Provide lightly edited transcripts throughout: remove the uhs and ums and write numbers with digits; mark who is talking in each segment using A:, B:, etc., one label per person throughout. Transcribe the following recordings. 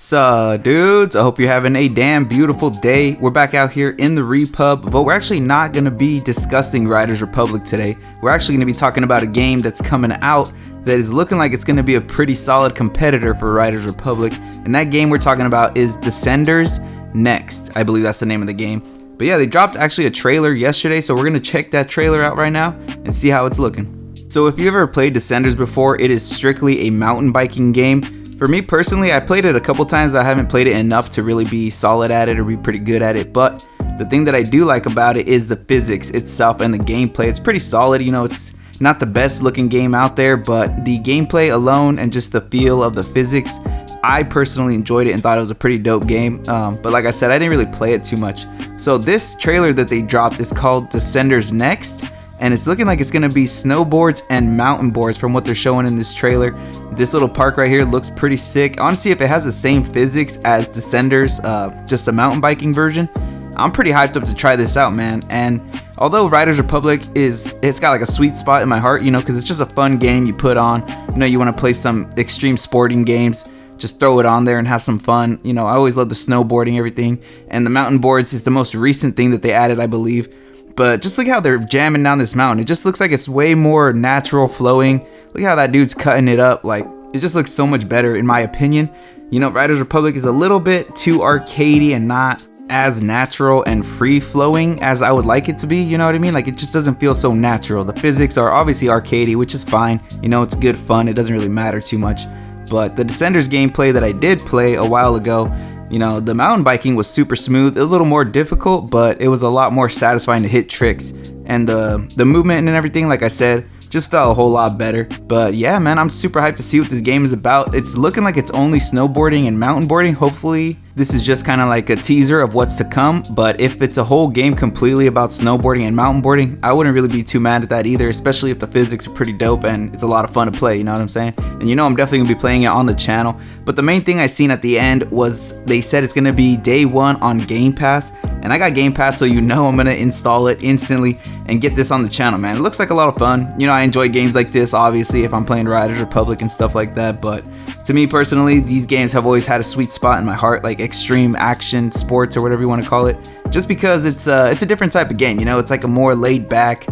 A: So dudes, I hope you're having a damn beautiful day. We're back out here in the Repub, but we're actually not going to be discussing Riders Republic today. We're actually going to be talking about a game that's coming out that is looking like it's going to be a pretty solid competitor for Riders Republic. And that game we're talking about is Descenders Next. I believe that's the name of the game. But yeah, they dropped actually a trailer yesterday, so we're going to check that trailer out right now and see how it's looking. So if you've ever played Descenders before, it is strictly a mountain biking game. For me personally, I played it a couple times. I haven't played it enough to really be solid at it or be pretty good at it. But the thing that I do like about it is the physics itself and the gameplay. It's pretty solid. You know, it's not the best looking game out there, but the gameplay alone and just the feel of the physics, I personally enjoyed it and thought it was a pretty dope game. But like I said, I didn't really play it too much. So this trailer that they dropped is called Descenders Next. And it's looking like it's going to be snowboards and mountain boards from what they're showing in this trailer. This little park right here looks pretty sick. Honestly, if it has the same physics as Descenders, just a mountain biking version, I'm pretty hyped up to try this out, man. And although Riders Republic it's got like a sweet spot in my heart, you know, because it's just a fun game you put on. You know, you want to play some extreme sporting games, just throw it on there and have some fun. You know, I always love the snowboarding, everything. And the mountain boards is the most recent thing that they added, I believe. But just look how they're jamming down this mountain. It just looks like it's way more natural flowing. Look how that dude's cutting it up. Like, it just looks so much better in my opinion. You know, Riders Republic is a little bit too arcadey and not as natural and free flowing as I would like it to be. You know what I mean? Like, it just doesn't feel so natural. The physics are obviously arcadey, which is fine. You know, it's good fun. It doesn't really matter too much. But the Descenders gameplay that I did play a while ago, you know, the mountain biking was super smooth. It was a little more difficult, but it was a lot more satisfying to hit tricks. And the movement and everything, like I said, just felt a whole lot better. But yeah, man, I'm super hyped to see what this game is about. It's looking like it's only snowboarding and mountain boarding. Hopefully this is just kind of like a teaser of what's to come. But if it's a whole game completely about snowboarding and mountain boarding, I wouldn't really be too mad at that either, especially if the physics are pretty dope and it's a lot of fun to play, you know what I'm saying? And you know, I'm definitely gonna be playing it on the channel. But the main thing I seen at the end was they said it's gonna be day one on Game Pass. And I got Game Pass, so you know I'm gonna install it instantly and get this on the channel, man. It looks like a lot of fun. You know, I enjoy games like this, obviously, if I'm playing Riders Republic and stuff like that. But to me personally, these games have always had a sweet spot in my heart, like extreme action sports or whatever you want to call it. Just because it's a different type of game, you know, it's like a more laid back,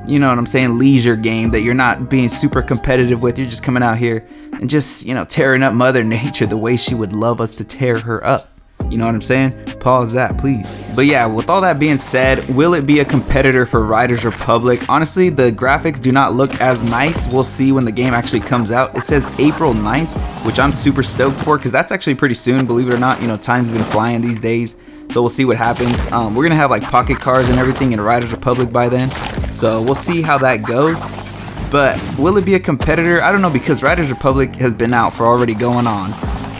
A: you know what I'm saying, leisure game that you're not being super competitive with. You're just coming out here and just, you know, tearing up Mother Nature the way she would love us to tear her up. You know what I'm saying? Pause that, please. But yeah, with all that being said, will it be a competitor for Riders Republic? Honestly, the graphics do not look as nice. We'll see when the game actually comes out. It says April 9th, which I'm super stoked for because that's actually pretty soon, believe it or not. You know, time's been flying these days. So we'll see what happens. We're going to have like pocket cars and everything in Riders Republic by then. So we'll see how that goes. But will it be a competitor? I don't know, because Riders Republic has been out for already going on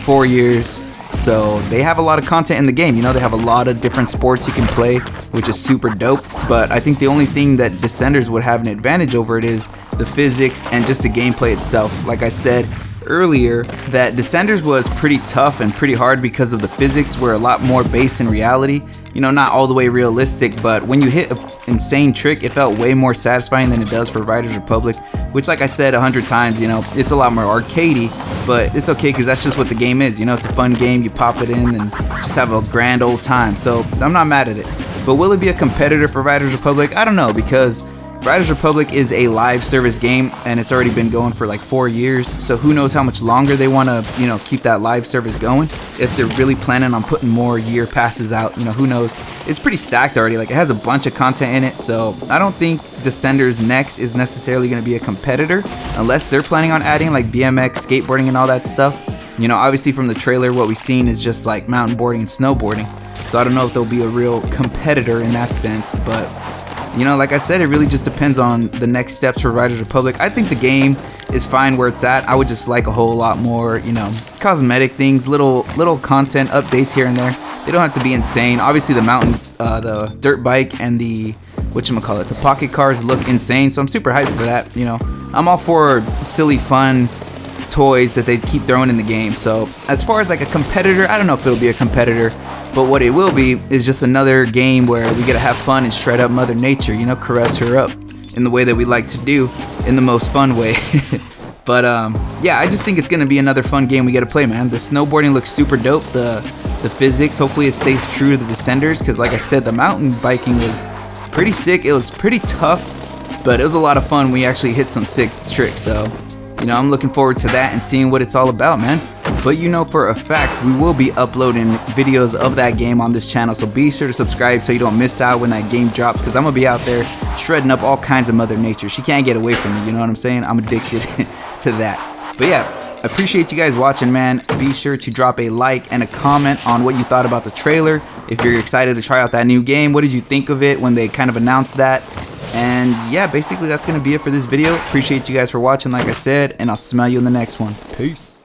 A: 4 years. So they have a lot of content in the game. You know, they have a lot of different sports you can play, which is super dope. But I think the only thing that Descenders would have an advantage over it is the physics and just the gameplay itself. Like I said earlier, that Descenders was pretty tough and pretty hard because of the physics were a lot more based in reality. You know, not all the way realistic, but when you hit an insane trick, it felt way more satisfying than it does for Riders Republic, which, like I said 100 times, you know, it's a lot more arcadey, but it's okay because that's just what the game is. You know, it's a fun game. You pop it in and just have a grand old time. So I'm not mad at it. But will it be a competitor for Riders Republic? I don't know, because Riders Republic is a live service game and it's already been going for like 4 years. So who knows how much longer they want to, you know, keep that live service going. If they're really planning on putting more year passes out, you know, who knows. It's pretty stacked already. Like, it has a bunch of content in it. So I don't think Descenders Next is necessarily going to be a competitor unless they're planning on adding like BMX, skateboarding and all that stuff. You know, obviously from the trailer, what we've seen is just like mountain boarding and snowboarding. So I don't know if there'll be a real competitor in that sense, but you know, like I said, it really just depends on the next steps for Riders Republic. I think the game is fine where it's at. I would just like a whole lot more, you know, cosmetic things, little content updates here and there. They don't have to be insane. Obviously, the the dirt bike and the the pocket cars look insane. So I'm super hyped for that. You know, I'm all for silly, fun toys that they keep throwing in the game. So as far as like a competitor, I don't know if it'll be a competitor, but what it will be is just another game where we get to have fun and shred up Mother Nature, you know, caress her up in the way that we like to do, in the most fun way. But yeah, I just think it's gonna be another fun game we get to play, man. The snowboarding looks super dope. The physics, hopefully it stays true to the Descenders, because like I said, the mountain biking was pretty sick. It was pretty tough, but it was a lot of fun. We actually hit some sick tricks, so you know, I'm looking forward to that and seeing what it's all about, man. But you know for a fact, we will be uploading videos of that game on this channel, so be sure to subscribe so you don't miss out when that game drops, because I'm gonna be out there shredding up all kinds of Mother Nature. She can't get away from me, you know what I'm saying? I'm addicted to that. But yeah, I appreciate you guys watching, man. Be sure to drop a like and a comment on what you thought about the trailer. If you're excited to try out that new game, what did you think of it when they kind of announced that? And yeah, basically that's gonna be it for this video. Appreciate you guys for watching, like I said, and I'll smell you in the next one. Peace.